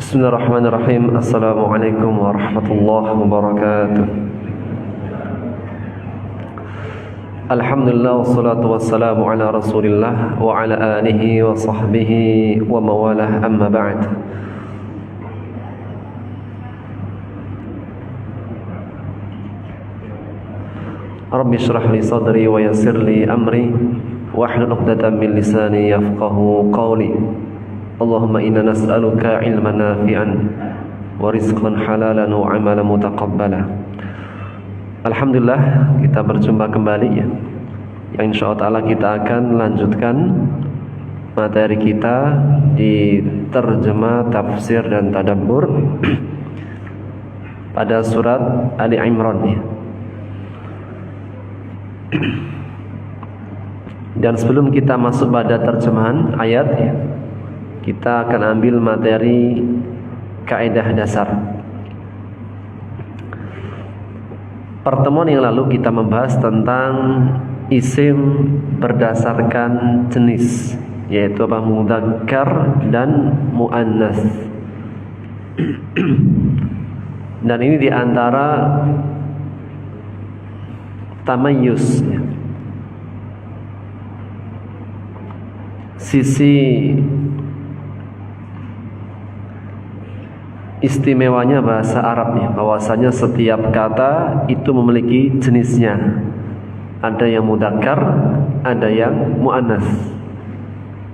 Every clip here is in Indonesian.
Bismillahirrahmanirrahim. Assalamualaikum warahmatullahi wabarakatuh. Alhamdulillah wassalatu wassalamu ala Rasulillah wa ala alihi wa sahbihi wa mawalah, amma ba'd. Rabbi shrah li sadri wa yassir li amri wahlul 'uqdatam min lisani yafqahu qawli. Allahumma inna nas'aluka ilman nafi'an wa rizqan halalan wa amalan mutaqabbala. Alhamdulillah, kita berjumpa kembali ya. Yang insyaallah ta'ala kita akan lanjutkan materi kita di terjemah, tafsir dan tadabbur pada surat Ali Imran ya. Dan sebelum kita masuk pada terjemahan ayat ya, kita akan ambil materi kaidah dasar. Pertemuan yang lalu kita membahas tentang isim berdasarkan jenis, yaitu apa? Mudzakkar dan muannas. Dan ini diantara tamayyuz ya. Sisi istimewanya bahasa Arab ya, bahwasanya setiap kata itu memiliki jenisnya. Ada yang mudzakkar, ada yang muannas.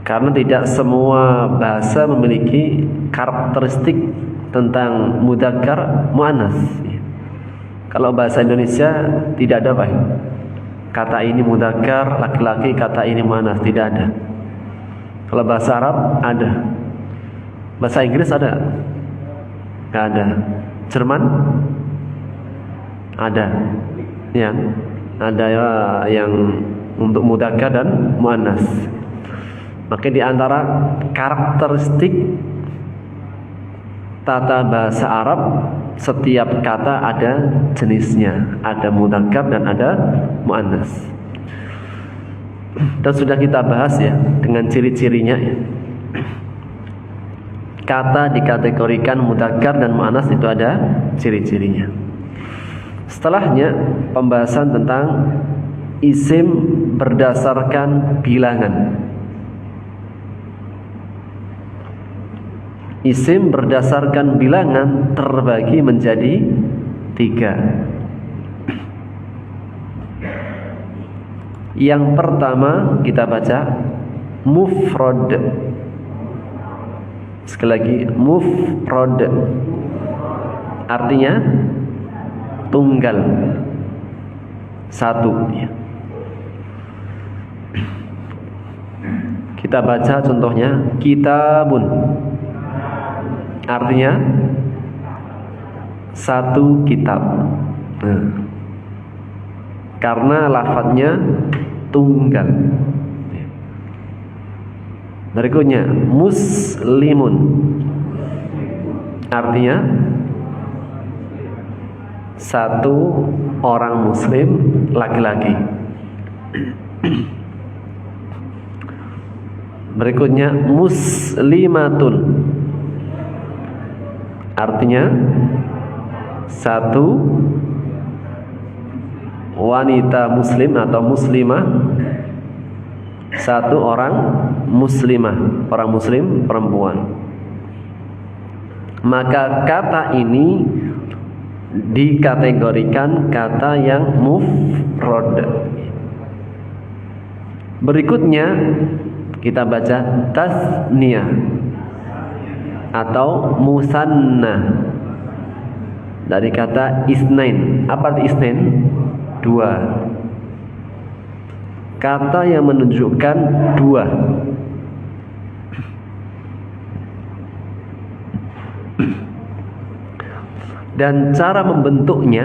Karena tidak semua bahasa memiliki karakteristik tentang mudzakkar, muannas. Kalau bahasa Indonesia tidak ada Pak. Kata ini mudzakkar laki-laki, kata ini muannas, tidak ada. Kalau bahasa Arab ada. Bahasa Inggris ada? Nggak ada. Jerman ada. Ya, ada yang untuk mudzakkar dan muannas. Maka di antara karakteristik tata bahasa Arab, setiap kata ada jenisnya, ada mudzakkar dan ada muannas. Dan sudah kita bahas ya dengan ciri-cirinya ya. Kata dikategorikan mudzakkar dan muannas itu ada ciri-cirinya. Setelahnya pembahasan tentang isim berdasarkan bilangan. Isim berdasarkan bilangan terbagi menjadi 3. Yang pertama kita baca mufrad. Sekali lagi, mufrad artinya tunggal, satu ya. Kita baca contohnya, kitabun artinya satu kitab. Karena lafadznya tunggal. Berikutnya muslimun artinya satu orang muslim laki-laki. Berikutnya muslimatun artinya satu wanita muslim atau muslimah, satu orang muslimah, orang muslim perempuan. Maka kata ini dikategorikan kata yang mufrad. Berikutnya kita baca tasniyah atau musanna dari kata isnain. Apa arti isnain? Dua. Kata yang menunjukkan dua. Dan cara membentuknya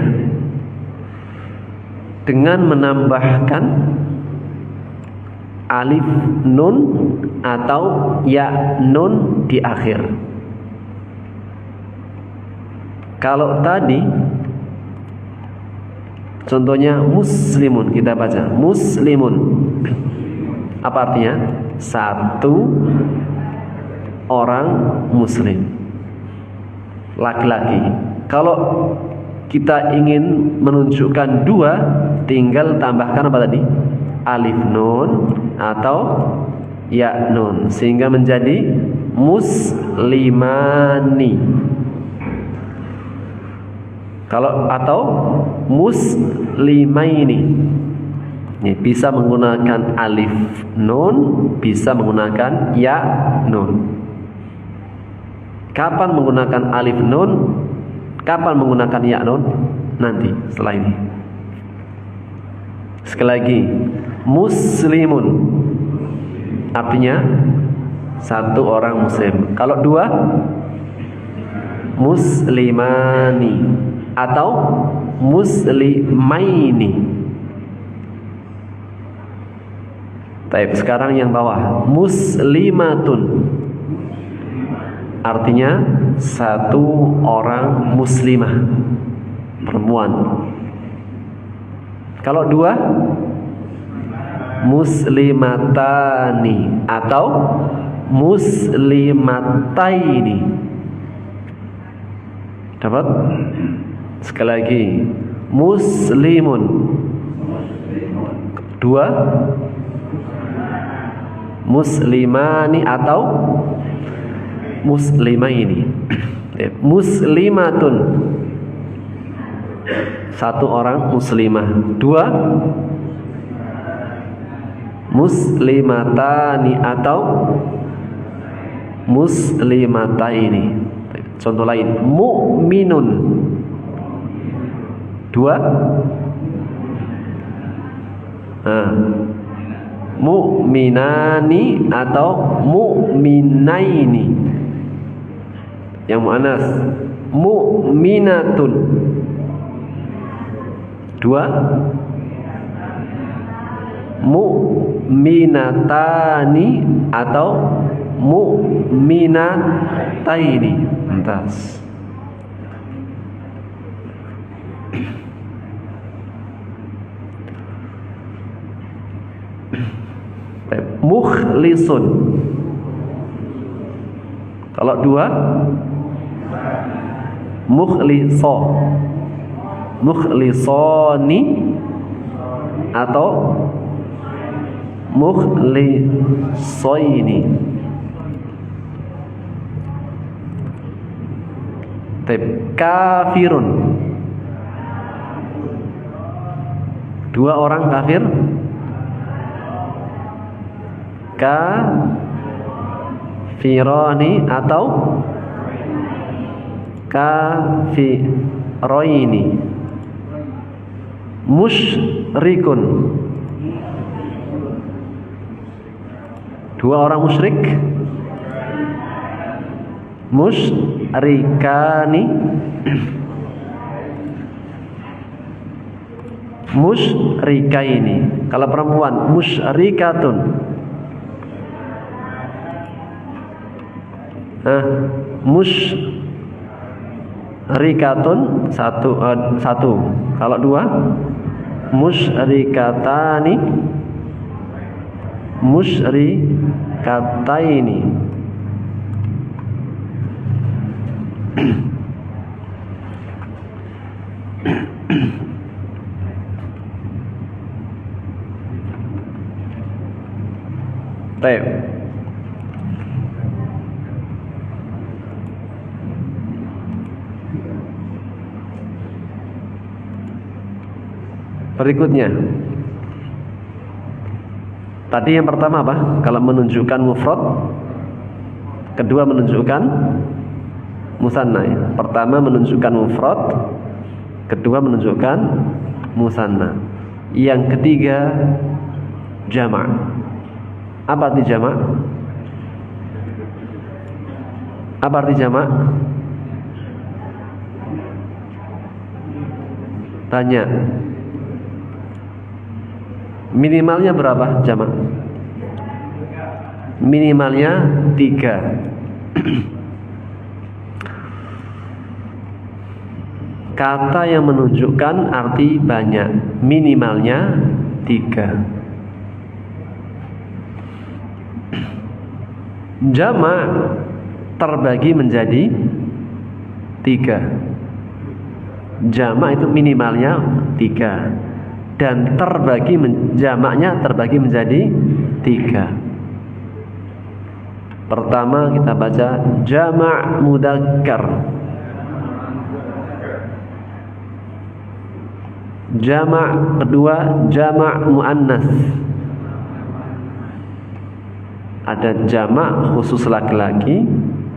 dengan menambahkan alif nun atau ya nun di akhir. Kalau tadi contohnya muslimun, kita baca muslimun. Apa artinya? Satu orang muslim. laki-laki. Kalau kita ingin menunjukkan dua, tinggal tambahkan apa tadi? Alif nun atau ya nun, sehingga menjadi muslimani. Kalau atau muslimaini. Ini bisa menggunakan alif nun, bisa menggunakan ya nun. Kapan menggunakan alif nun? Kapan menggunakan ya nun? Nanti setelah ini. Sekali lagi, muslimun artinya satu orang muslim. Kalau dua, muslimani atau muslimaini. Baik, sekarang yang bawah, muslimatun artinya satu orang muslimah, perempuan. Kalau dua, muslimatani atau muslimataini. Dapat? Sekali lagi, muslimun. Dua, muslimani atau muslimaini. Muslimatun, satu orang muslimah. Dua, muslimatani atau muslimataini. Contoh lain, mu'minun. Dua, mu'minani atau mu'minaini. Yang mu'annas, mu'minatun. Dua, mu'minatani atau mu'minataini. Entas. Mukhlisun. Kalau dua, mukhliso, mukhlisoni atau mukhlisoini. Kafirun, dua orang kafir. Kafirani atau kafiroini. Musyrikun, dua orang musyrik. Musyrikani, musyrikaini. Kalau perempuan, musyrikatun. Musyrikatun satu. Kalau dua, musyrikatani, musyrikataini. Baik. Berikutnya, tadi yang pertama apa? Kalau menunjukkan mufrad, kedua menunjukkan musanna. Ya. Pertama menunjukkan mufrad, kedua menunjukkan musanna. Yang ketiga jamak. Apa arti jamak? Apa arti jamak? Tanya. Minimalnya berapa jamak? Minimalnya 3. Kata yang menunjukkan arti banyak, minimalnya 3. Jamak terbagi menjadi 3. Jamak itu minimalnya 3 dan jamaknya terbagi menjadi 3. Pertama kita baca jamak mudzakkar. Jamak kedua jamak muannas. Ada jamak khusus laki-laki,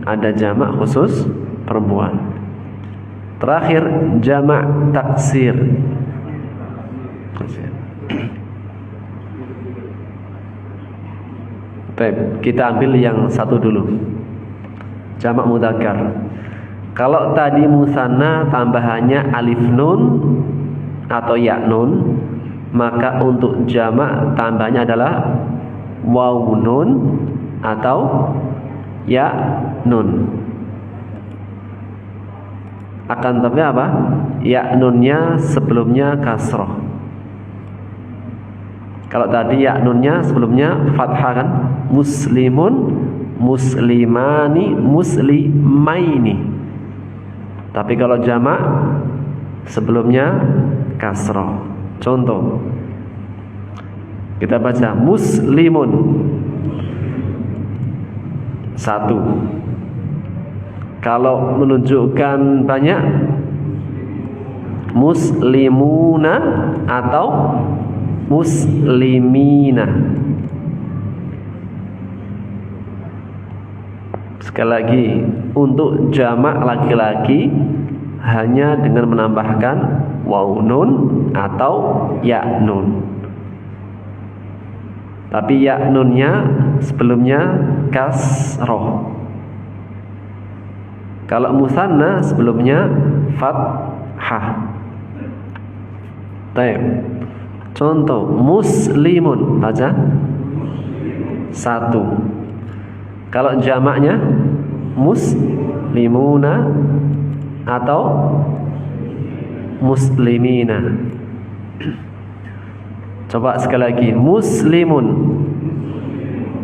ada jamak khusus perempuan. Terakhir jamak taksir. Baik, kita ambil yang satu dulu. Jamak mudzakkar. Kalau tadi musanna tambahannya alif nun atau ya nun, maka untuk jamak tambahnya adalah waw nun atau ya nun. Akan tapi apa? Ya nunnya sebelumnya kasroh. Kalau tadi ya nunnya sebelumnya fathah kan? Muslimun, muslimani, muslimaini. Tapi kalau jamak sebelumnya kasroh. Contoh, kita baca muslimun 1. Kalau menunjukkan banyak muslimuna atau muslimina. Sekali lagi, untuk jamak laki-laki hanya dengan menambahkan waw nun atau ya nun. Tapi ya nunnya sebelumnya kasroh. Kalau musanna sebelumnya fathah. Baik. Contoh muslimun baca 1. Kalau jamaknya muslimuna atau muslimina. Coba sekali lagi, muslimun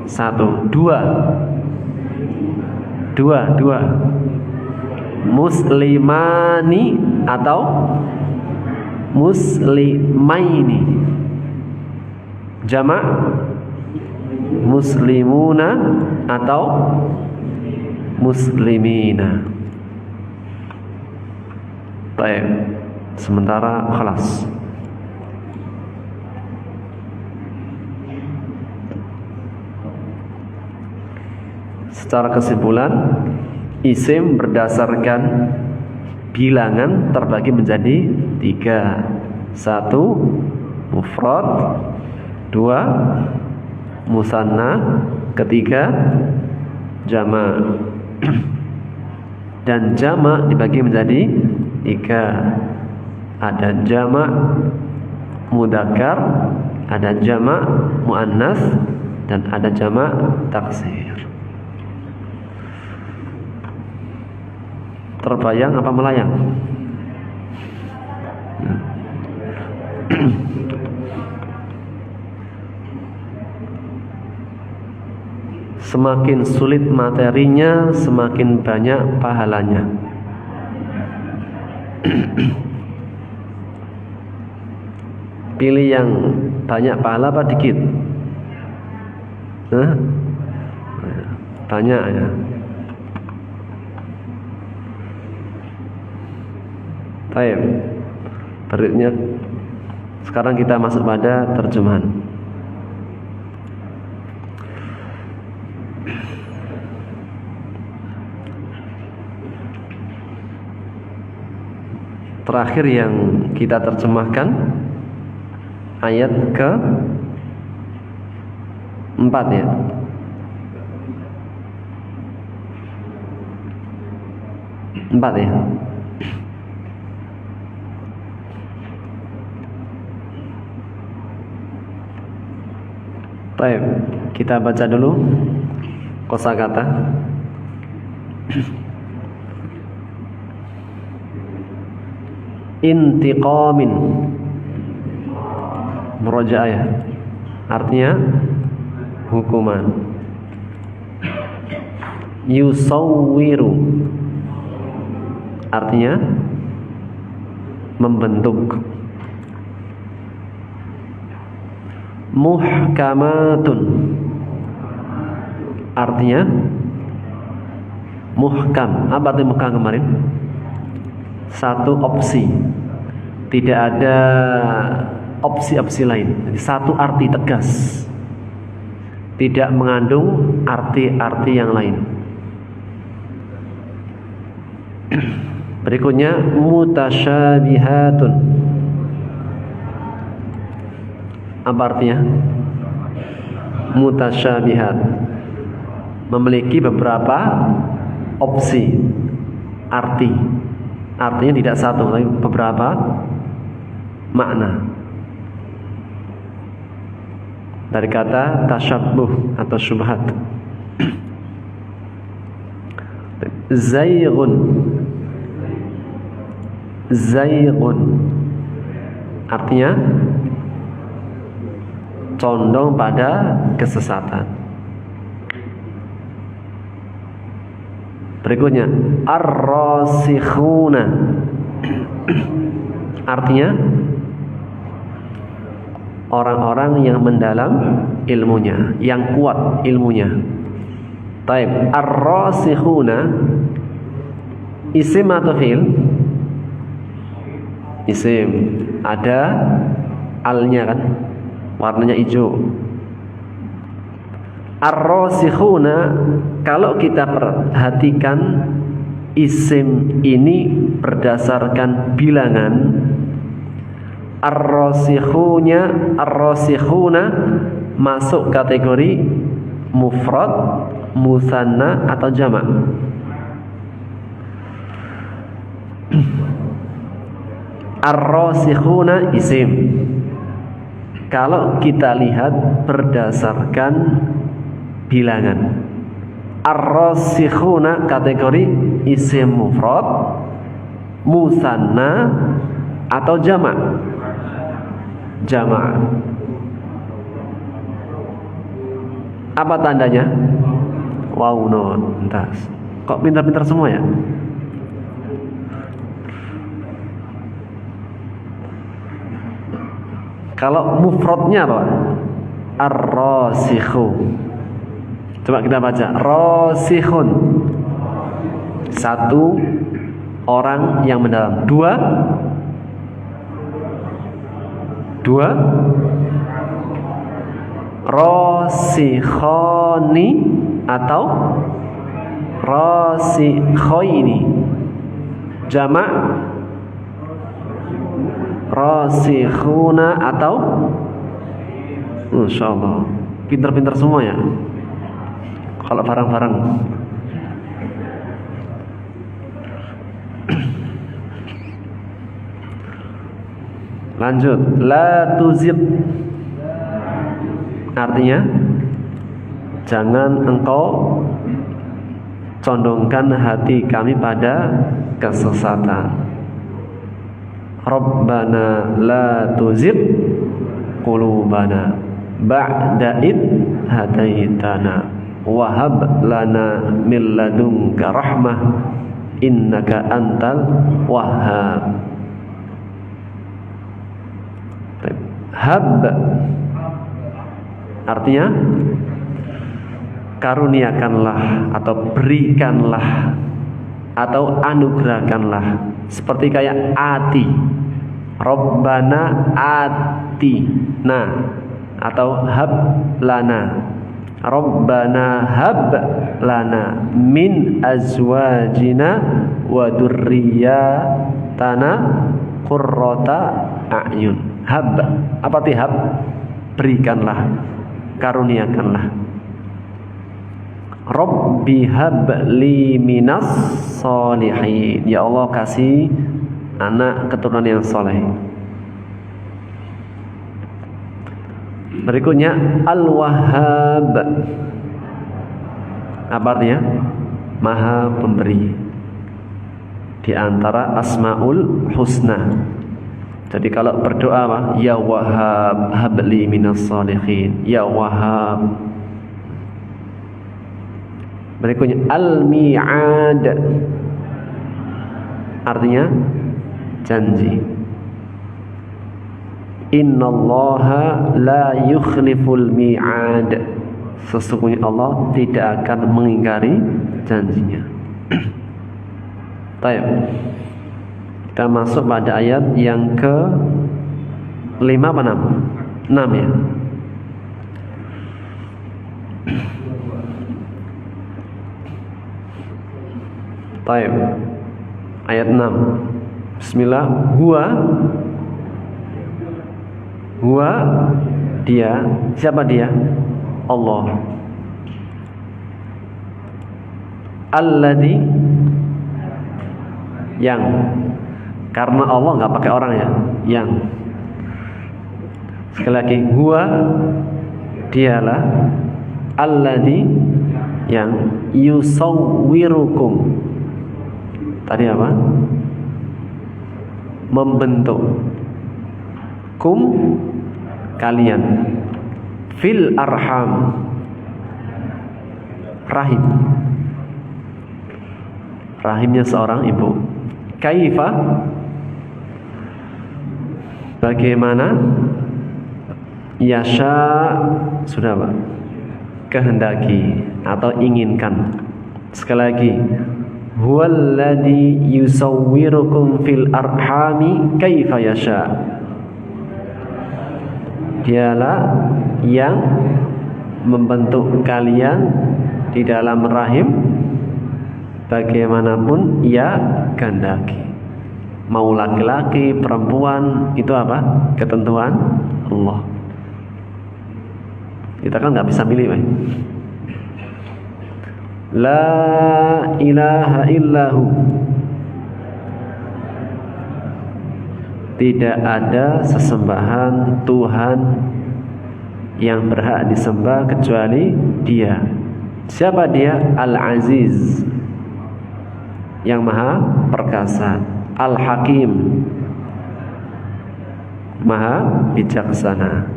1. 2 muslimani atau muslimaini. Jamak muslimuna atau muslimina. Baik, sementara khalas. Secara kesimpulan, isim berdasarkan bilangan terbagi menjadi 3. 1 mufrad, 2 musanna, 3 jamak. Dan jamak dibagi menjadi 3. Ada jamak mudzakkar, ada jamak muannas, dan ada jamak taksir. Terbayang apa melayang? Semakin sulit materinya, semakin banyak pahalanya. Pilih yang banyak pahala apa dikit? Banyak ya. Baik. Berikutnya sekarang kita masuk pada terjemahan. Terakhir yang kita terjemahkan ayat ke 4 ya. Empat ya. Baik, kita baca dulu kosakata. Intiqamin, murojaah, artinya hukuman. Yusawwiru, artinya membentuk. Muhkamatun artinya muhkam. Apa arti muhkam kemarin? Satu opsi, tidak ada opsi-opsi lain. Jadi satu arti tegas, tidak mengandung arti-arti yang lain. Berikutnya mutasyabihatun. Apa artinya? Mutasyabihat, memiliki beberapa opsi arti. Artinya tidak satu, tapi beberapa makna. Dari kata tasyabbuh atau syubhat. Zaygun. Zaygun artinya condong pada kesesatan. Berikutnya ar-rasikhuna artinya orang-orang yang mendalam ilmunya, yang kuat ilmunya. Taib, ar-rasikhuna isim atau fi'il? Isim, ada alnya kan, warnanya hijau. Ar-rasikhuna, kalau kita perhatikan isim ini berdasarkan bilangan, ar-rasikhuna masuk kategori mufrad, musanna atau jamak. Ar-rasikhuna isim. Kalau kita lihat berdasarkan bilangan, ar-rasikhuna kategori isim mufrad, musanna atau jamak. Jamak. Apa tandanya? Wow, no, entas. Kok pintar-pintar semua ya? Kalau mufradnya apa? Ar-rasikhu. Coba kita baca. Rasikhun. Satu orang yang mendalam. Dua rasikhoni atau rasikhoini. Jamak rasikhuna atau insyaallah pintar-pintar semua ya kalau barang-barang. Lanjut, la tuzigh artinya jangan engkau condongkan hati kami pada kesesatan. Rabbana la tuzigh qulubana ba'da id hadaitana wa hab lana min ladunka rahmah innaka antal wahhab. Hab artinya karuniakanlah atau berikanlah atau anugerahkanlah, seperti kayak ati, Rabbana atina atau hab lana, Rabbana hab lana min azwajina wa dzurriyyatana qurrata a'yun. Hab, apa arti hab? Berikanlah, karuniakanlah. Rabbi habli minas solihin. Ya Allah, kasih anak keturunan yang soleh. Berikutnya Al-Wahhab. Apa artinya? Maha pemberi. Di antara Asmaul Husna. Jadi kalau berdoa apa? Ya Wahhab habli minas solihin. Ya Wahhab. Berikutnya Al-Mi'ad. artinya janji. Innallaha la yukhliful mi'ad. Sesungguhnya Allah tidak akan mengingkari janjinya. Baik. Kita masuk pada ayat yang ke 5 apa 6? 6 ya. Baik. Ayat 6. Bismillah. Huwa dia. Siapa dia? Allah. Alladzi yang, karena Allah nggak pakai orang ya, yang. Sekali lagi, huwa dialah, alladzi yang, yusawwirukum. Tadi apa? Membentuk. Kum kalian. Fil arham, rahim. Rahimnya seorang ibu. Kaifa, bagaimana, yasha, sudah Pak, kehendaki atau inginkan. Sekali lagi, huwallazi yusawwirukum fil arhami kaifa yasha. Dialah yang membentuk kalian di dalam rahim bagaimanapun ia kehendaki. Mau laki-laki, perempuan, itu apa? Ketentuan Allah. Kita kan nggak bisa milih, La ilaha illahu. Tidak ada sesembahan Tuhan yang berhak disembah kecuali Dia. Siapa Dia? Al-Aziz, yang maha perkasa. Al-Hakim, maha bijaksana.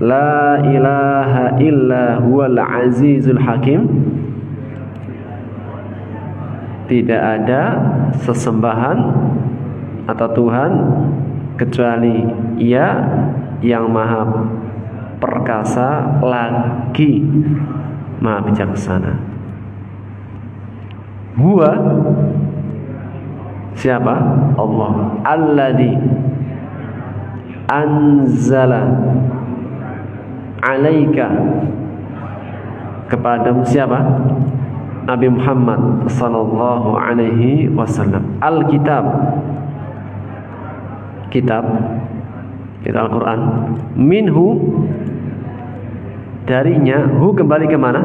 La ilaha illa huwal azizul hakim. Tidak ada sesembahan atau Tuhan kecuali Ia yang maha perkasa lagi maha bijaksana. Huwa, siapa? Allah. Alladzi anzala alaika, kepadamu siapa? Nabi Muhammad sallallahu alaihi wasallam. Al-kitab, kitab Al-Quran. Minhu, darinya. Hu kembali ke mana?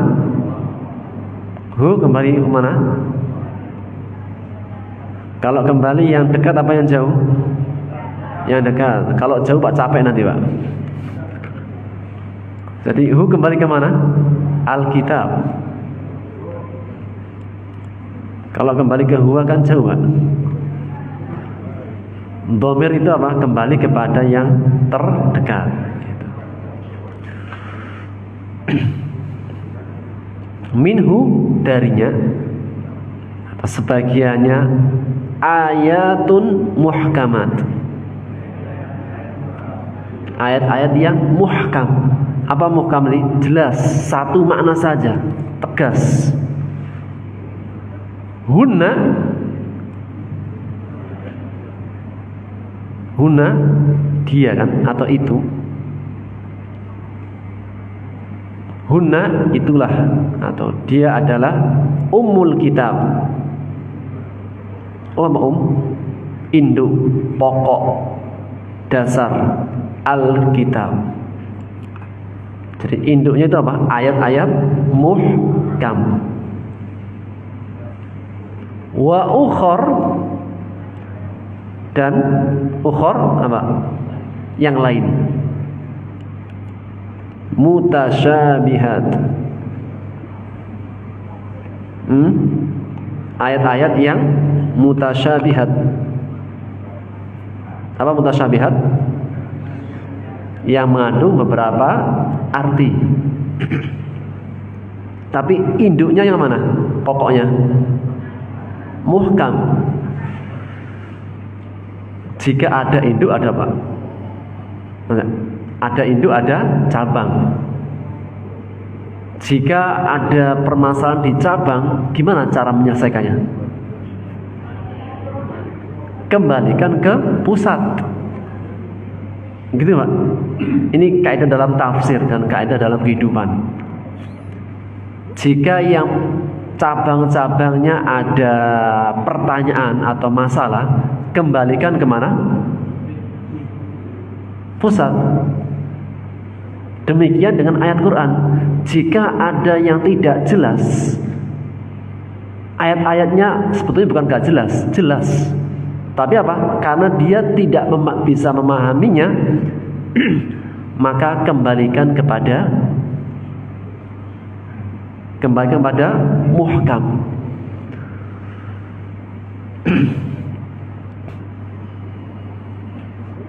Hu kembali ke mana? Kalau kembali yang dekat apa yang jauh? Yang dekat. Kalau jauh Pak capek nanti Pak. Jadi hu kembali ke mana? Al-kitab. Kalau kembali ke huwa kan jauh Pak. Dhamir itu apa? Kembali kepada yang terdekat. Minhu, darinya atau sebagiannya, ayatun muhkamat, ayat-ayat yang muhkam. Apa muhkam ini? Jelas, satu makna saja, tegas. Huna dia kan, atau itu. Huna itulah, atau dia adalah ummul kitab. Induk, pokok, dasar al-kitab. Jadi induknya itu apa? Ayat-ayat muhkam. Wa ukhor, dan ukhor apa? Yang lain. Mutasyabihat. Ayat-ayat yang mutasyabihat. Apa mutasyabihat? Yang mengandung beberapa arti. Tapi induknya yang mana? Pokoknya muhkam. Jika ada induk ada apa? Ada induk ada cabang. Jika ada permasalahan di cabang, gimana cara menyelesaikannya? Kembalikan ke pusat. Gitu Pak. Ini kaidah dalam tafsir dan kaidah dalam kehidupan. Jika yang cabang-cabangnya ada pertanyaan atau masalah, kembalikan kemana? Pusat. Demikian dengan ayat Quran. Jika ada yang tidak jelas, ayat-ayatnya sebetulnya bukan gak jelas, jelas. Tapi apa? Karena dia tidak bisa memahaminya, maka kembalikan kepada muhkam.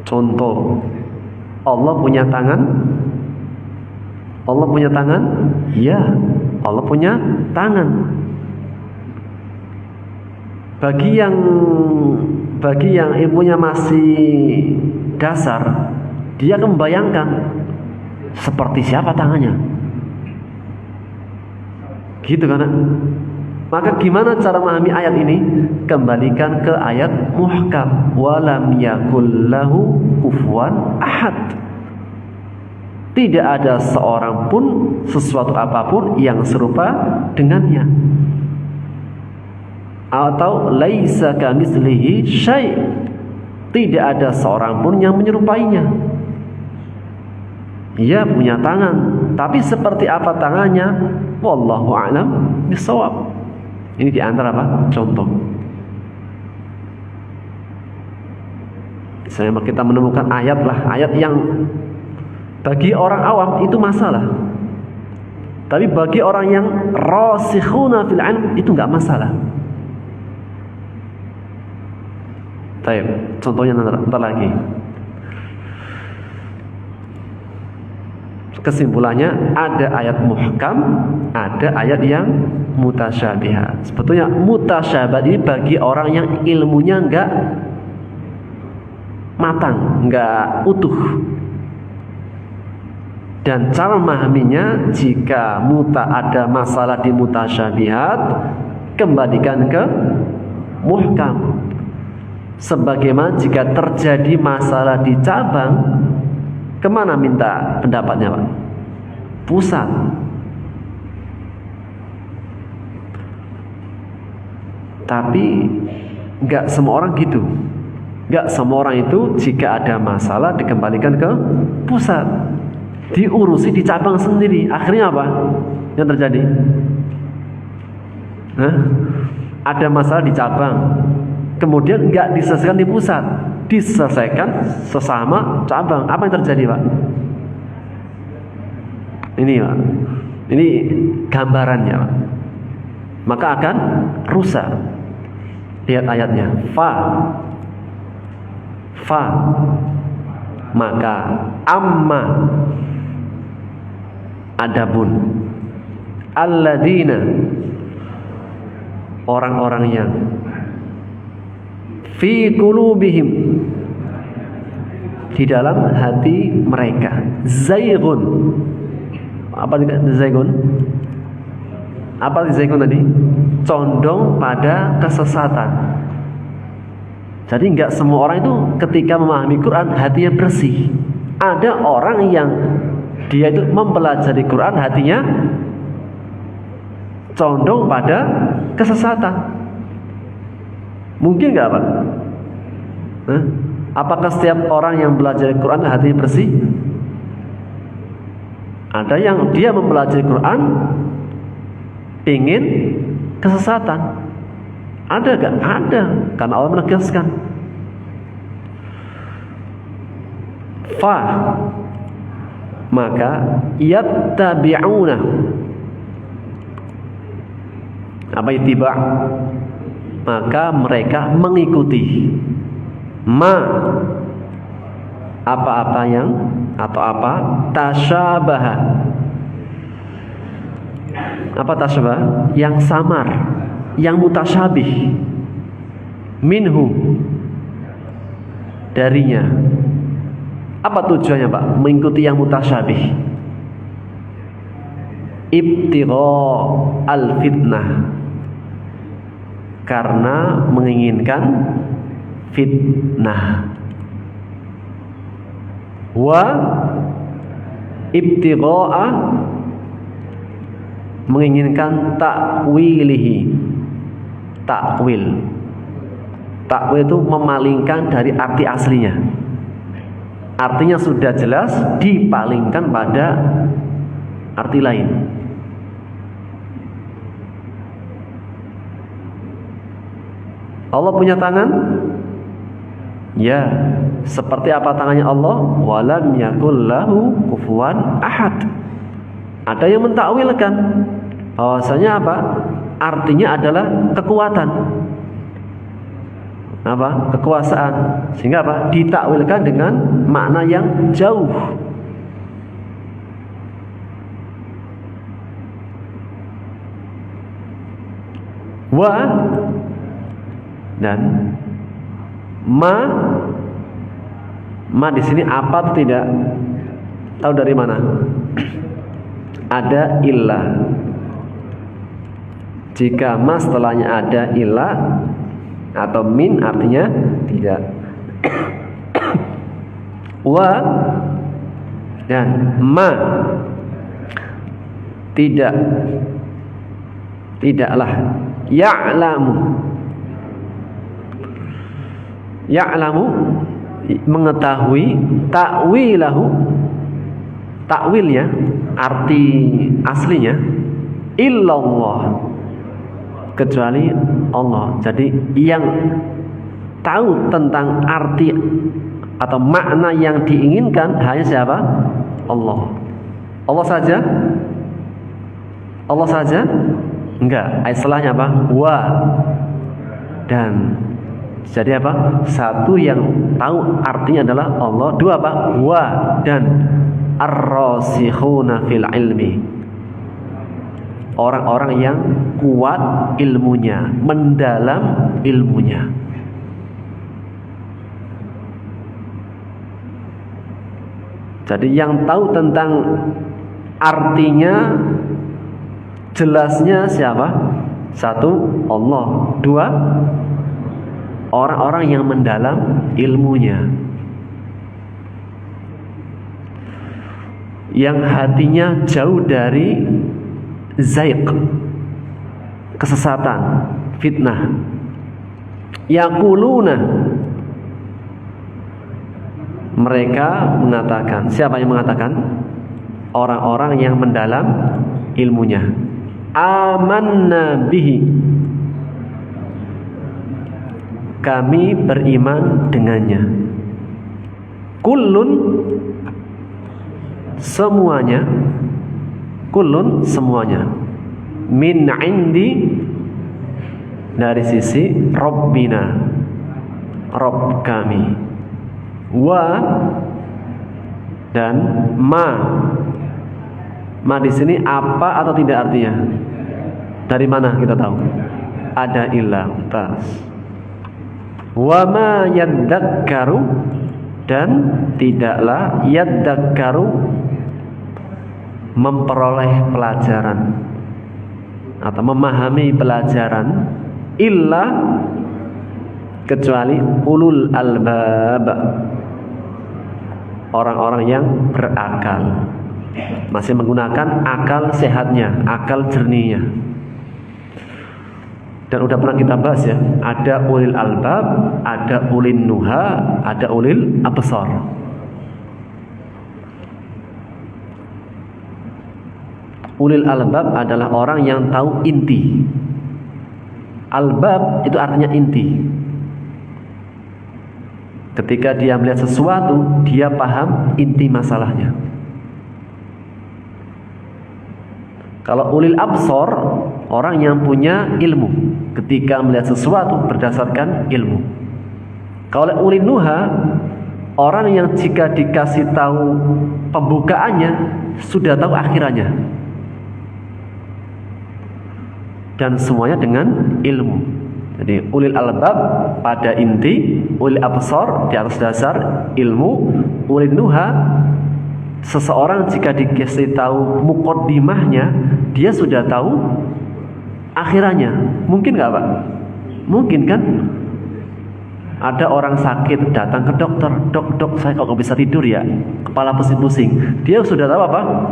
Contoh, Allah punya tangan. Allah punya tangan? Ya, Allah punya tangan. Bagi yang ilmunya masih dasar, dia akan membayangkan seperti siapa tangannya. Gitu kan? Maka gimana cara memahami ayat ini? Kembalikan ke ayat muhkam. Walam yakul lahu kufuwan ahad. Tidak ada seorang pun, sesuatu apapun yang serupa dengannya. Atau laisa kamitslihi syai'. Tidak ada seorang pun yang menyerupainya. Ia punya tangan, tapi seperti apa tangannya? Wallahu a'lam bishawab. Ini di antara apa? Contoh. Misalnya kita menemukan ayat yang bagi orang awam itu masalah. Tapi bagi orang yang rasikhuna fil ilm itu enggak masalah. Baik, contohnya nanti lagi. Kesimpulannya ada ayat muhkam, ada ayat yang mutasyabihat. Sebetulnya mutasyabihat ini bagi orang yang ilmunya enggak matang, enggak utuh. Dan cara memahaminya, jika ada masalah di mutasyabihat, kembalikan ke muhkam. Sebagaimana jika terjadi masalah di cabang, kemana minta pendapatnya Pak? Pusat. Tapi nggak semua orang gitu. Nggak semua orang itu jika ada masalah dikembalikan ke pusat. Diurusi di cabang sendiri. Akhirnya apa yang terjadi? Ada masalah di cabang, kemudian nggak diselesaikan di pusat, diselesaikan sesama cabang. Apa yang terjadi Pak? Ini Pak, ini gambarannya Pak. Maka akan rusak. Lihat ayatnya. Fa maka amma adabun alladzina, orang-orang yang fi qulubihim, di dalam hati mereka, zaigun. Apa zaigun? Apa zaigun tadi? Condong pada kesesatan. Jadi enggak semua orang itu ketika memahami Quran hatinya bersih. Ada orang yang dia itu mempelajari Quran hatinya condong pada kesesatan. Mungkin enggak Pak? Apakah setiap orang yang belajar Quran hatinya bersih? Ada yang dia mempelajari Quran ingin kesesatan. Ada gak? Ada. Karena Allah menegaskan. Maka yattabi'una. Apa ittiba'? Maka mereka mengikuti apa-apa yang atau apa tasyabaha. Apa tasyabaha? Yang samar, yang mutasyabih minhu, darinya. Apa tujuannya, Pak? Mengikuti yang mutasyabih. Ibtigha al-fitnah, karena menginginkan fitnah. Wa ibtigha'a, menginginkan takwilihi. Takwil itu memalingkan dari arti aslinya. Artinya sudah jelas, dipalingkan pada arti lain. Allah punya tangan? Ya, seperti apa tangannya Allah? Walam yakul lahu kufuwan ahad. Ada yang mentakwilkan bahwasanya apa? Artinya adalah kekuatan, apa? Kekuasaan. Sehingga apa? Ditakwilkan dengan makna yang jauh. Wa dan ma di sini apa atau tidak? Tahu dari mana? Ada illah. Jika ma setelahnya ada illah atau min, artinya tidak. Wa dan ma tidaklah. Ya'lamu mengetahui, takwilnya, arti aslinya, illallah, kecuali Allah. Jadi yang tahu tentang arti atau makna yang diinginkan hanya siapa? Allah. Allah saja? Allah saja? Enggak. Istilahnya apa? Wa dan. Jadi apa? Satu yang tahu artinya adalah Allah. Dua apa? Wa dan ar-rasikhuna fil ilmi, orang-orang yang kuat ilmunya, mendalam ilmunya. Jadi yang tahu tentang artinya, jelasnya siapa? Satu, Allah. Dua, orang-orang yang mendalam ilmunya, yang hatinya jauh dari zaiq, kesesatan, fitnah. Yaquluna, mereka mengatakan. Siapa yang mengatakan? Orang-orang yang mendalam ilmunya. Amanna bihi, kami beriman dengannya. Kullun, semuanya. Kullun, semuanya. Min indi, dari sisi Rabbina, Rabb kami. Wa dan ma di sini apa atau tidak artinya? Dari mana kita tahu? Ada ilah, tas. Wa ma yadzakkaru, dan tidaklah yadzakkaru memperoleh pelajaran atau memahami pelajaran, illa, kecuali ulul albab, orang-orang yang berakal, masih menggunakan akal sehatnya, akal jernihnya. Dan udah pernah kita bahas ya, ada ulil albab, ada ulin nuha, ada ulil absar. Ulil albab adalah orang yang tahu inti. Albab itu artinya inti. Ketika dia melihat sesuatu, dia paham inti masalahnya. Kalau ulil absar, orang yang punya ilmu, ketika melihat sesuatu berdasarkan ilmu. Kalau ulil nuha, orang yang jika dikasih tahu pembukaannya, sudah tahu akhirannya. Dan semuanya dengan ilmu. Jadi ulil albab pada inti, ulil absar di atas dasar ilmu, ulil nuha seseorang jika dikasih tahu muqaddimahnya dia sudah tahu akhirannya. Mungkin nggak Pak? Mungkin kan? Ada orang sakit datang ke dokter, dok saya kok nggak bisa tidur ya, kepala pusing-pusing. Dia sudah tahu apa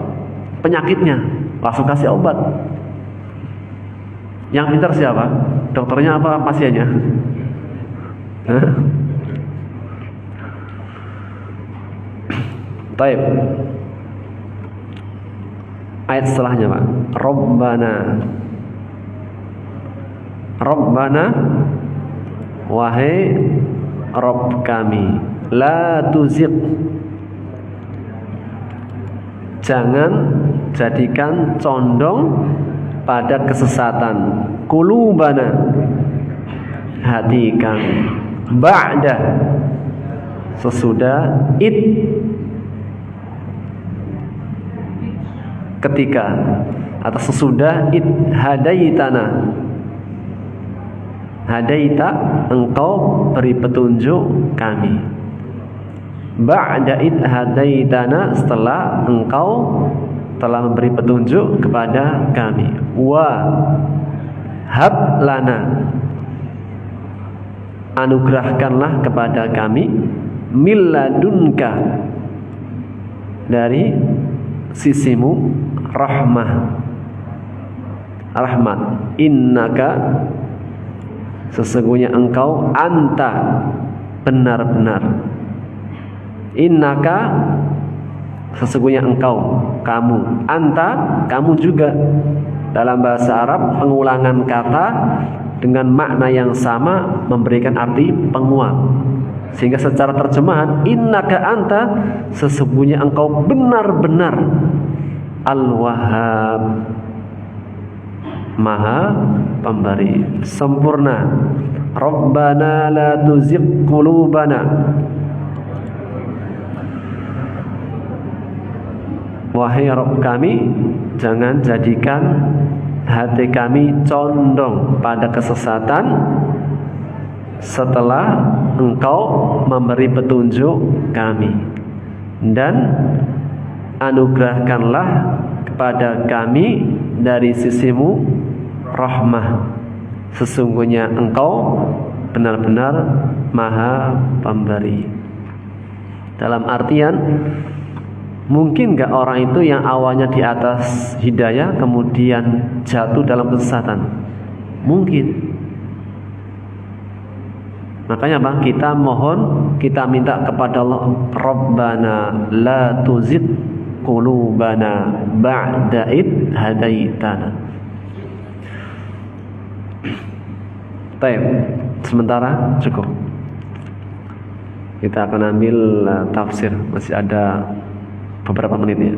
penyakitnya, langsung kasih obat. Yang pintar siapa? Dokternya apa pasiennya? Baik. Ayat setelahnya Pak. Rabbana wahai Rabb kami, la tuzigh, jangan jadikan condong pada kesesatan qulubana, hati kami, ba'da, sesudah ketika atau sesudah hadaitana, hadaita engkau beri petunjuk kami, ba'da hadaitana setelah engkau telah memberi petunjuk kepada kami, wa hab lana, anugerahkanlah kepada kami, milladunka, dari sisimu, rahmat, innaka, sesungguhnya engkau, anta, benar-benar, innaka, sesungguhnya engkau, kamu, anta, kamu juga. Dalam bahasa Arab pengulangan kata dengan makna yang sama memberikan arti penguat, sehingga secara terjemahan innaka anta, sesungguhnya engkau benar-benar Al-Wahhab, Maha Pemberi, sempurna. Rabbana la tuzigh qulubana, wahai Rabb kami, jangan jadikan hati kami condong pada kesesatan setelah engkau memberi petunjuk kami, dan anugerahkanlah kepada kami dari sisimu rahmah, sesungguhnya engkau benar-benar Maha Pemberi. Dalam artian, mungkin gak orang itu yang awalnya di atas hidayah kemudian jatuh dalam kesesatan? Mungkin. Makanya Bang, kita mohon, kita minta kepada Allah, Rabbana la tuzigh qulubana ba'da id hadaitana. Baik, sementara cukup. Kita akan ambil tafsir, masih ada beberapa menit ya.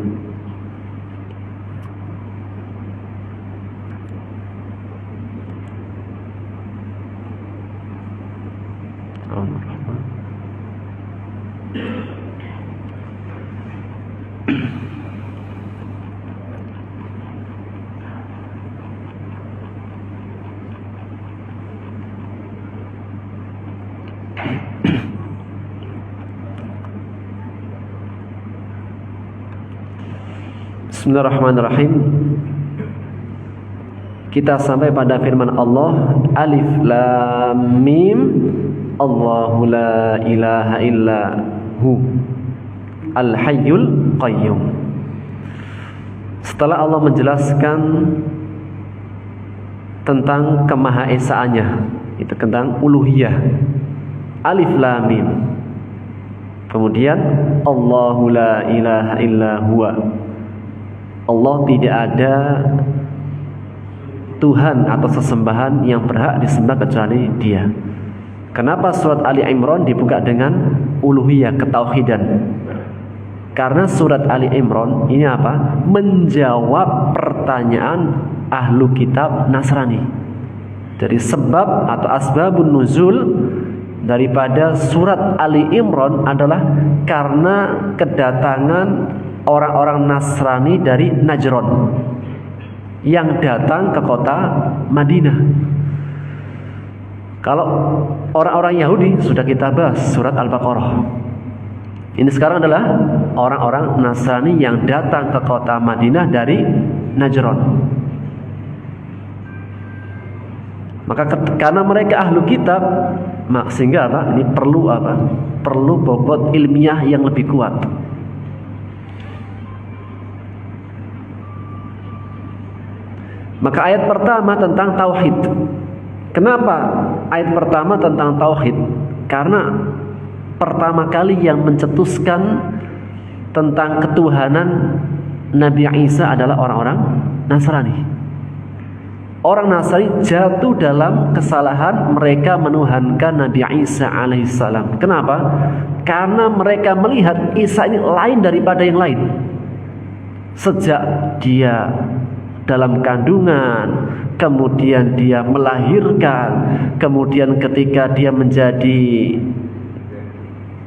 Bismillahirrahmanirrahim. Kita sampai pada firman Allah, Alif Lam Mim, Allahu la ilaha illa hu Al-Hayyul Qayyum. Setelah Allah menjelaskan tentang kemahaesaannya, itu tentang uluhiyah, Alif Lam Mim, kemudian Allahu la ilaha illa huwa, Allah tidak ada Tuhan atau sesembahan yang berhak disembah kecuali Dia. Kenapa surat Ali Imran dibuka dengan uluhiyah, ketauhidan? Karena surat Ali Imran ini apa? Menjawab pertanyaan ahlu kitab Nasrani. Jadi sebab atau asbabun nuzul daripada surat Ali Imran adalah karena kedatangan orang-orang Nasrani dari Najran yang datang ke kota Madinah. Kalau orang-orang Yahudi sudah kita bahas surat Al-Baqarah. Ini sekarang adalah orang-orang Nasrani yang datang ke kota Madinah dari Najran. Maka karena mereka ahlu kitab, sehingga apa? Ini perlu apa? Perlu bobot ilmiah yang lebih kuat. Maka ayat pertama tentang tauhid. Kenapa ayat pertama tentang tauhid? Karena pertama kali yang mencetuskan tentang ketuhanan Nabi Isa adalah orang-orang Nasrani. Orang Nasrani jatuh dalam kesalahan mereka menuhankan Nabi Isa alaihissalam. Kenapa? Karena mereka melihat Isa ini lain daripada yang lain. Sejak dia dalam kandungan, kemudian dia melahirkan, kemudian ketika dia menjadi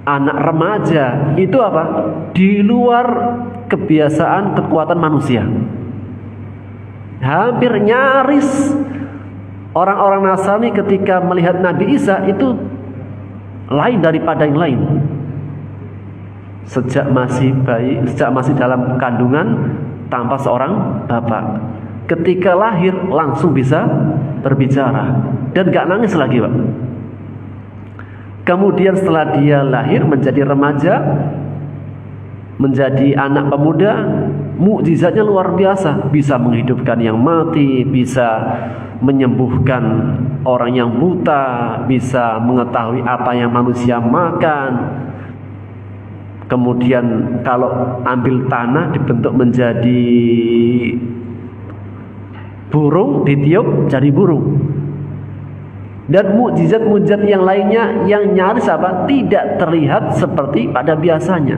anak remaja, itu apa? Di luar kebiasaan kekuatan manusia. Hampir nyaris orang-orang Nasrani ketika melihat Nabi Isa itu lain daripada yang lain. Sejak masih bayi, sejak masih dalam kandungan tanpa seorang bapak, ketika lahir langsung bisa berbicara dan gak nangis lagi, Pak. Kemudian setelah dia lahir menjadi remaja, menjadi anak pemuda, mukjizatnya luar biasa. Bisa menghidupkan yang mati, bisa menyembuhkan orang yang buta, bisa mengetahui apa yang manusia makan. Kemudian kalau ambil tanah dibentuk menjadi burung, ditiup jadi burung. Dan mukjizat-mukjizat yang lainnya yang nyaris apa? Tidak terlihat seperti pada biasanya.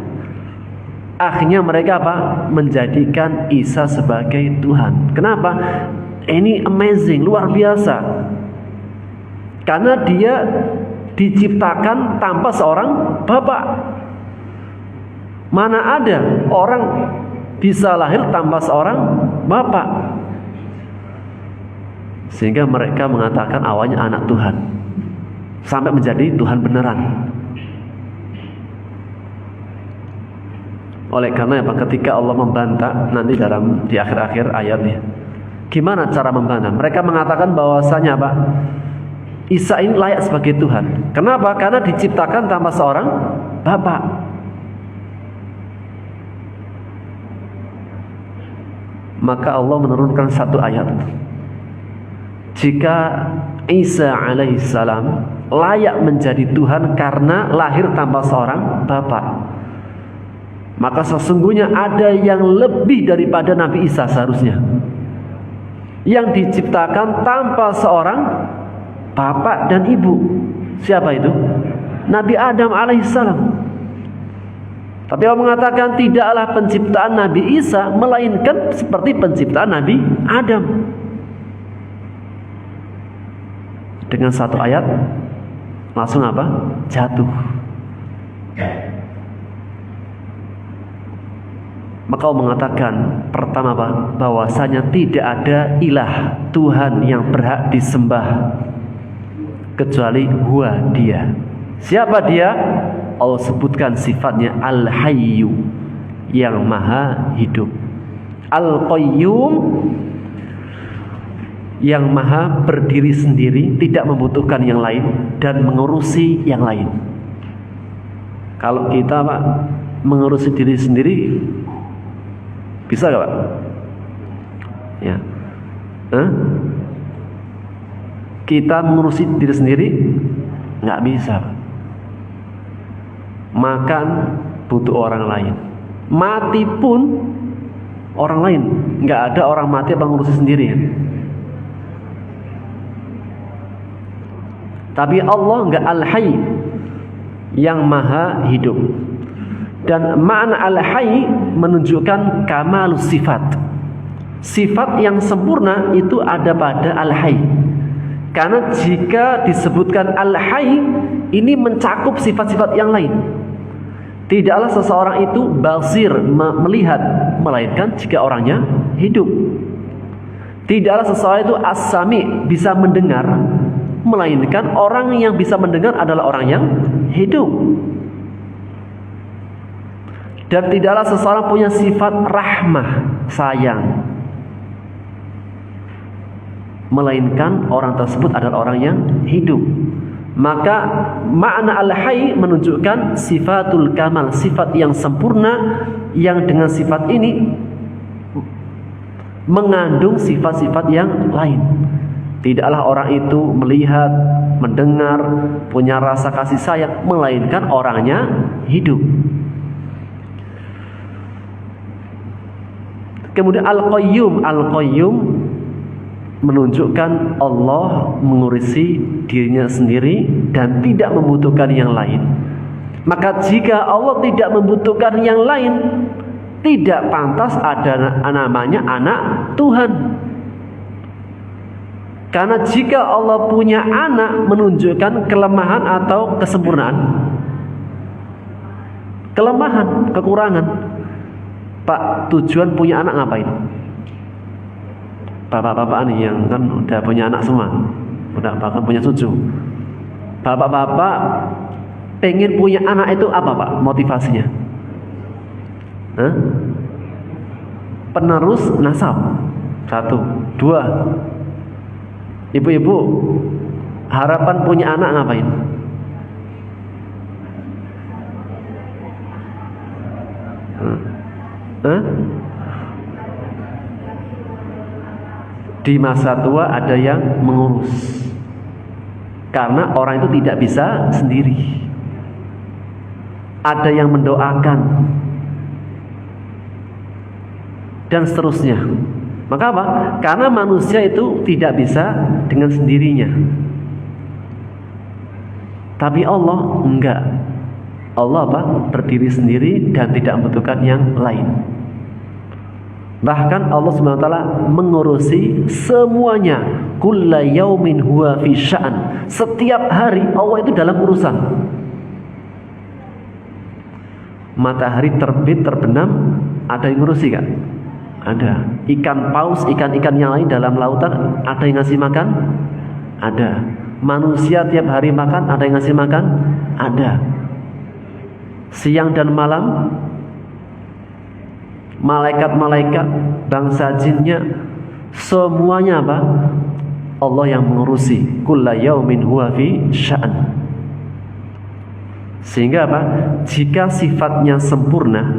Akhirnya mereka apa? Menjadikan Isa sebagai Tuhan. Kenapa? Ini amazing, luar biasa. Karena dia diciptakan tanpa seorang bapak. Mana ada orang bisa lahir tanpa seorang bapak? Sehingga mereka mengatakan awalnya anak Tuhan, sampai menjadi Tuhan beneran. Oleh karena apa? Ketika Allah membantah nanti di akhir-akhir ayatnya, gimana cara membantah? Mereka mengatakan bahwasanya apa? Isa ini layak sebagai Tuhan. Kenapa? Karena diciptakan tanpa seorang bapak. Maka Allah menurunkan satu ayat. Jika Isa alaihissalam layak menjadi Tuhan karena lahir tanpa seorang bapak, maka sesungguhnya ada yang lebih daripada Nabi Isa seharusnya, yang diciptakan tanpa seorang bapak dan ibu. Siapa itu? Nabi Adam alaihissalam. Tapi Allah mengatakan tidaklah penciptaan Nabi Isa melainkan seperti penciptaan Nabi Adam. Dengan satu ayat langsung apa? Jatuh. Maka Allah mengatakan pertama bahwasanya tidak ada ilah Tuhan yang berhak disembah kecuali huwa dia. Siapa dia? Allah sebutkan sifatnya Al-Hayyu, yang maha hidup, Al-Qayyum, yang maha berdiri sendiri, tidak membutuhkan yang lain dan mengurusi yang lain. Kalau kita Pak mengurusi diri sendiri, bisa gak Pak? Ya. Kita mengurusi diri sendiri nggak bisa Pak. Makan butuh orang lain, mati pun orang lain. Nggak ada orang mati apa ngurusi sendiri ya. Tapi Allah nggak Al-Hayy, yang maha hidup. Dan makna Al-Hayy menunjukkan kamalus sifat. Sifat yang sempurna itu ada pada Al-Hayy. Karena jika disebutkan Al-Hayy, ini mencakup sifat-sifat yang lain. Tidaklah seseorang itu basir, melihat, melainkan jika orangnya hidup. Tidaklah seseorang itu as-sami, bisa mendengar, melainkan orang yang bisa mendengar adalah orang yang hidup. Dan tidaklah seseorang punya sifat rahmah, sayang, melainkan orang tersebut adalah orang yang hidup. Maka makna al-hayy menunjukkan sifatul kamal, sifat yang sempurna, yang dengan sifat ini mengandung sifat-sifat yang lain. Tidaklah orang itu melihat, mendengar, punya rasa kasih sayang, melainkan orangnya hidup. Kemudian al-qayyum, al-qayyum menunjukkan Allah mengurusi dirinya sendiri dan tidak membutuhkan yang lain. Maka jika Allah tidak membutuhkan yang lain, tidak pantas ada namanya anak Tuhan. Karena jika Allah punya anak menunjukkan kelemahan atau kesempurnaan. Kelemahan, kekurangan. Pak, tujuan punya anak ngapain? Bapak-bapak nih yang kan udah punya anak semua, udah bahkan punya cucu. Bapak-bapak pengen punya anak itu apa Pak motivasinya? Penerus nasab. 1, 2. Ibu-ibu harapan punya anak ngapain? Di masa tua ada yang mengurus, karena orang itu tidak bisa sendiri. Ada yang mendoakan dan seterusnya. Maka apa? Karena manusia itu tidak bisa dengan sendirinya. Tapi Allah enggak. Allah apa? Berdiri sendiri dan tidak membutuhkan yang lain. Bahkan Allah SWT mengurusi semuanya. Kulla yaumin huwa fi sya'an. Setiap hari Allah itu dalam urusan. Matahari terbit terbenam, ada yang ngurusi kan? Ada. Ikan paus, ikan-ikan yang lain dalam lautan, ada yang ngasih makan? Ada. Manusia tiap hari makan, ada yang ngasih makan? Ada. Siang dan malam, malaikat-malaikat, bangsa jinnya, semuanya apa? Allah yang mengurusi. Kulla yaumin huwa fi sya'an. Sehingga apa? Jika sifatnya sempurna,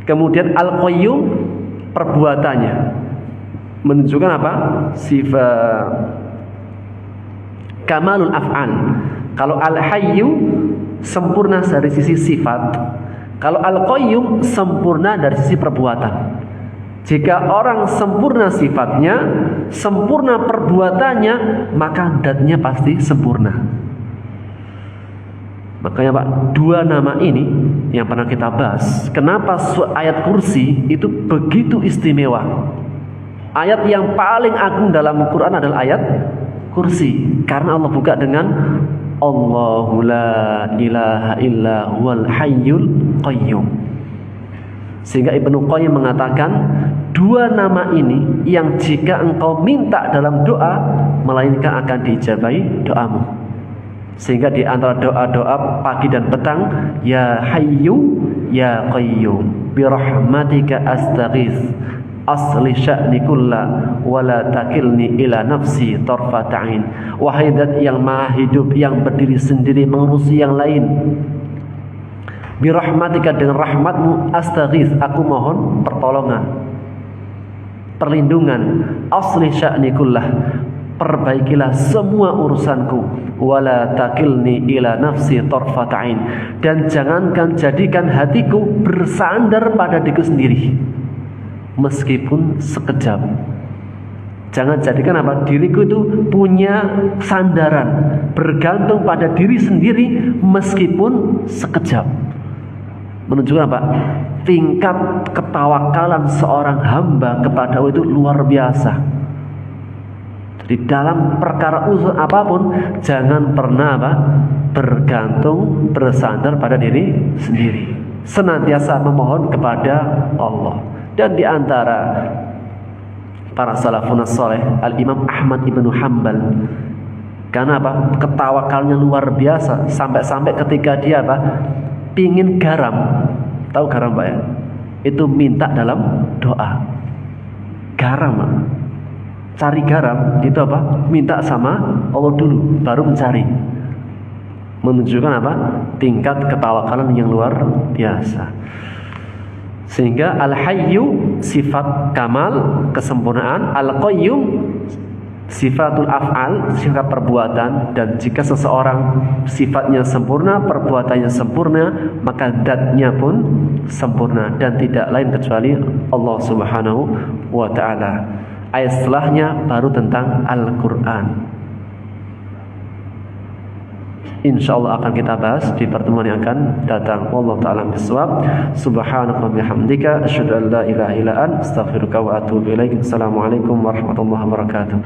kemudian al-qayyum perbuatannya menunjukkan apa? Sifat kamalul af'al. Kalau al-hayyu sempurna dari sisi sifat, kalau al-qayyum sempurna dari sisi perbuatan. Jika orang sempurna sifatnya, sempurna perbuatannya, maka datanya pasti sempurna. Makanya Pak, 2 nama ini yang pernah kita bahas. Kenapa ayat kursi itu begitu istimewa? Ayat yang paling agung dalam Al-Quran adalah ayat kursi. Karena Allah buka dengan Allahu la ilaha illa huwal hayyul qayyum. Sehingga Ibnu Qayyim mengatakan 2 nama ini yang jika engkau minta dalam doa, melainkan akan diijabahi doamu. Sehingga di antara doa-doa pagi dan petang, ya hayyu ya qayyum bi rahmatika astaghits asli sya'ni kulla wala takilni ila nafsi tarfata'in. Wahai zat yang maha hidup, yang berdiri sendiri mengurusi yang lain, birahmatika, dengan rahmatmu, astaghits, aku mohon pertolongan, perlindungan, asli sya'ni kullah, perbaikilah semua urusanku, wala takilni ila nafsi tarfata'in, dan jangankan jadikan hatiku bersandar pada diriku sendiri meskipun sekejap. Jangan jadikan apa? Diriku itu punya sandaran, bergantung pada diri sendiri meskipun sekejap. Menunjukkan apa? Tingkat ketawakalan seorang hamba kepada Allah itu luar biasa. Jadi dalam perkara usul apapun, jangan pernah apa? Bergantung, bersandar pada diri sendiri. Senantiasa memohon kepada Allah. Dan di antara para salafun saleh, Al-Imam Ahmad ibnu Hanbal Karena apa? Ketawakalnya luar biasa, sampai-sampai ketika dia apa? Pingin garam. Tahu garam, Pak ya? Itu minta dalam doa. Garam, Pak. Cari garam itu apa? Minta sama Allah dulu, baru mencari. Menunjukkan apa? Tingkat ketawakalan yang luar biasa. Sehingga al-hayyu sifat kamal, kesempurnaan, al-qayyum sifatul af'al, sifat perbuatan. Dan jika seseorang sifatnya sempurna, perbuatannya sempurna, maka zatnya pun sempurna dan tidak lain kecuali Allah Subhanahu wa ta'ala. Ayat setelahnya baru tentang Al-Quran. InsyaAllah akan kita bahas di pertemuan yang akan datang. Wallahu ta'ala bisawab. Subhanaka wa bihamdika asyhadu an la ilaha illa anta astaghfiruka wa atubu ilaik. Assalamualaikum warahmatullahi wabarakatuh.